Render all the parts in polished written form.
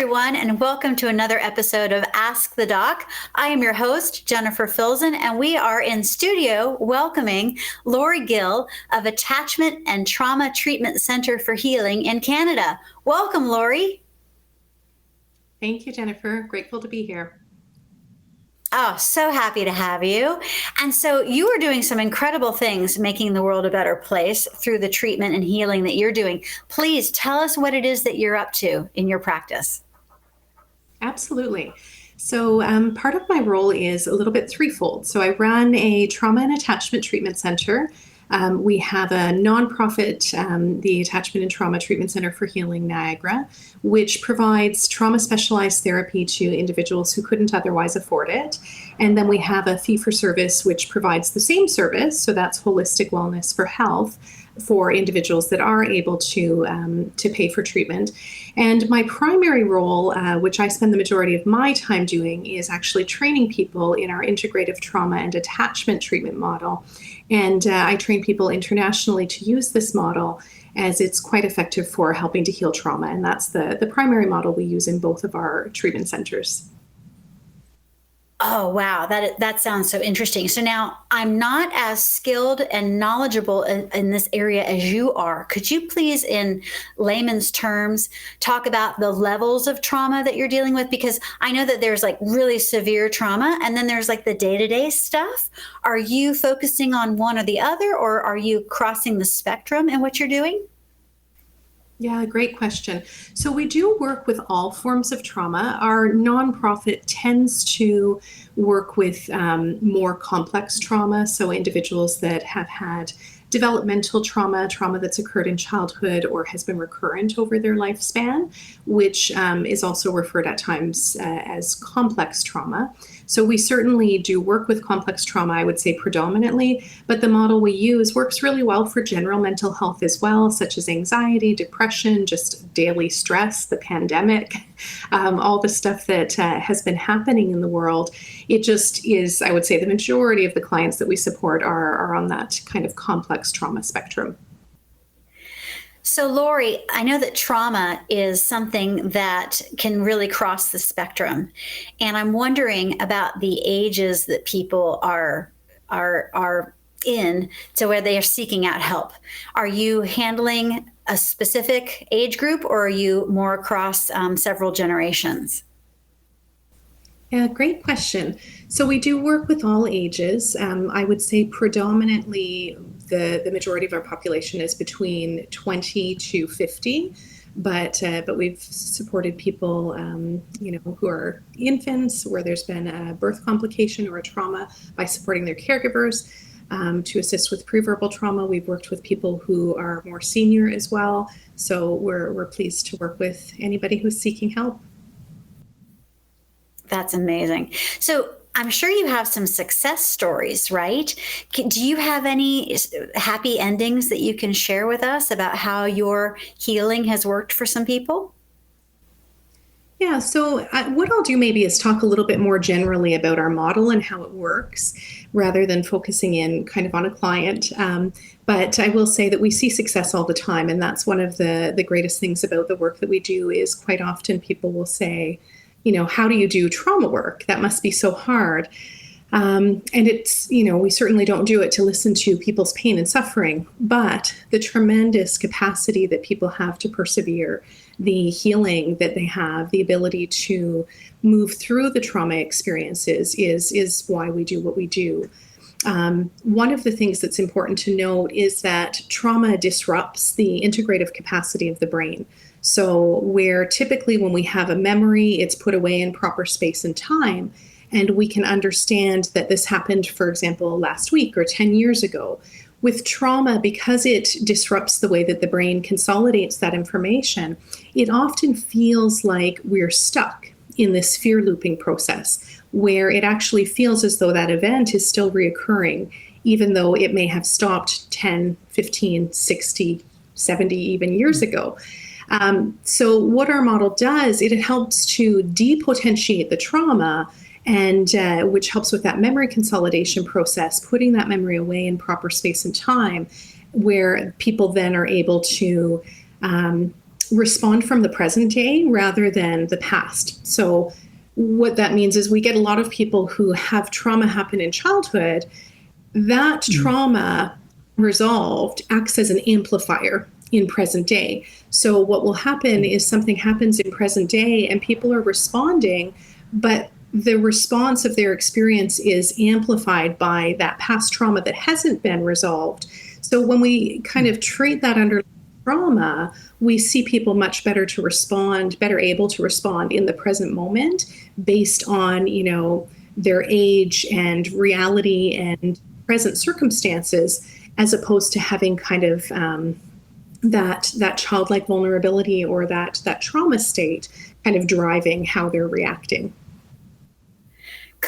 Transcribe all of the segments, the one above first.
everyone, and welcome to another episode of Ask the Doc. I am your host, Jennifer Filzen, and we are in studio welcoming Lori Gill of Attachment and Trauma Treatment Center for Healing in Canada. Welcome, Lori. Thank you, Jennifer. Grateful to be here. Oh, so happy to have you. And so you are doing some incredible things, making the world a better place through the treatment and healing that you're doing. Please tell us what it is that you're up to in your practice. Absolutely. So part of my role is a little bit threefold. So I run a trauma and attachment treatment center. We have a nonprofit, the Attachment and Trauma Treatment Center for Healing Niagara, which provides trauma specialized therapy to individuals who couldn't otherwise afford it. And then we have a fee for service, which provides the same service. So that's holistic wellness for health for individuals that are able to pay for treatment. And my primary role, which I spend the majority of my time doing, is actually training people in our integrative trauma and attachment treatment model. And I train people internationally to use this model as it's quite effective for helping to heal trauma. And that's the primary model we use in both of our treatment centers. Oh, wow. That sounds so interesting. So now I'm not as skilled and knowledgeable in this area as you are. Could you please, in layman's terms, talk about the levels of trauma that you're dealing with? Because I know that there's like really severe trauma and then there's like the day-to-day stuff. Are you focusing on one or the other, or are you crossing the spectrum in what you're doing? Yeah, great question. So we do work with all forms of trauma. Our nonprofit tends to work with more complex trauma. So individuals that have had developmental trauma that's occurred in childhood or has been recurrent over their lifespan, which is also referred at times as complex trauma. So we certainly do work with complex trauma, I would say predominantly, but the model we use works really well for general mental health as well, such as anxiety, depression, just daily stress, the pandemic, all the stuff that has been happening in the world. It just is, I would say, the majority of the clients that we support are on that kind of complex trauma spectrum. So, Lori, I know that trauma is something that can really cross the spectrum. And I'm wondering about the ages that people are in to where they are seeking out help. Are you handling a specific age group, or are you more across several generations? Yeah, great question. So we do work with all ages. I would say predominantly the majority of our population is between 20 to 50, but we've supported people, who are infants, where there's been a birth complication or a trauma, by supporting their caregivers. To assist with preverbal trauma, we've worked with people who are more senior as well. So we're pleased to work with anybody who's seeking help. That's amazing. So I'm sure you have some success stories, right? Do you have any happy endings that you can share with us about how your healing has worked for some people? Yeah, so what I'll do maybe is talk a little bit more generally about our model and how it works, rather than focusing in kind of on a client. But I will say that we see success all the time, and that's one of the greatest things about the work that we do. Is quite often people will say, how do you do trauma work? That must be so hard. And it's, we certainly don't do it to listen to people's pain and suffering, but the tremendous capacity that people have to persevere, the healing that they have, the ability to move through the trauma experiences is why we do what we do. One of the things that's important to note is that trauma disrupts the integrative capacity of the brain. So where typically when we have a memory, it's put away in proper space and time, and we can understand that this happened, for example, last week or 10 years ago. With trauma, because it disrupts the way that the brain consolidates that information, it often feels like we're stuck in this fear looping process, where it actually feels as though that event is still reoccurring, even though it may have stopped 10, 15, 60, 70 even years ago. So what our model does, it helps to depotentiate the trauma, and which helps with that memory consolidation process, putting that memory away in proper space and time, where people then are able to respond from the present day rather than the past. So what that means is we get a lot of people who have trauma happen in childhood. That trauma resolved acts as an amplifier in present day. So what will happen is something happens in present day and people are responding, but the response of their experience is amplified by that past trauma that hasn't been resolved. So when we kind of treat that underlying trauma, we see people much better to respond, better able to respond in the present moment based on, their age and reality and present circumstances, as opposed to having kind of that childlike vulnerability or that trauma state kind of driving how they're reacting.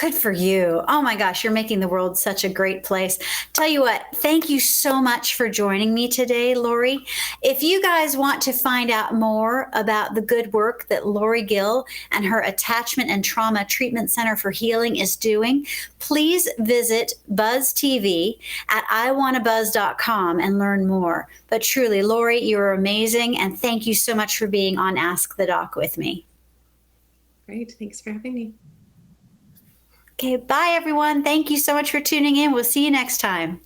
Good for you. Oh my gosh, you're making the world such a great place. Tell you what, thank you so much for joining me today, Lori. If you guys want to find out more about the good work that Lori Gill and her Attachment and Trauma Treatment Center for Healing is doing, please visit Buzz TV at iwannabuzz.com and learn more. But truly, Lori, you're amazing, and thank you so much for being on Ask the Doc with me. Great. Thanks for having me. Okay, bye everyone. Thank you so much for tuning in. We'll see you next time.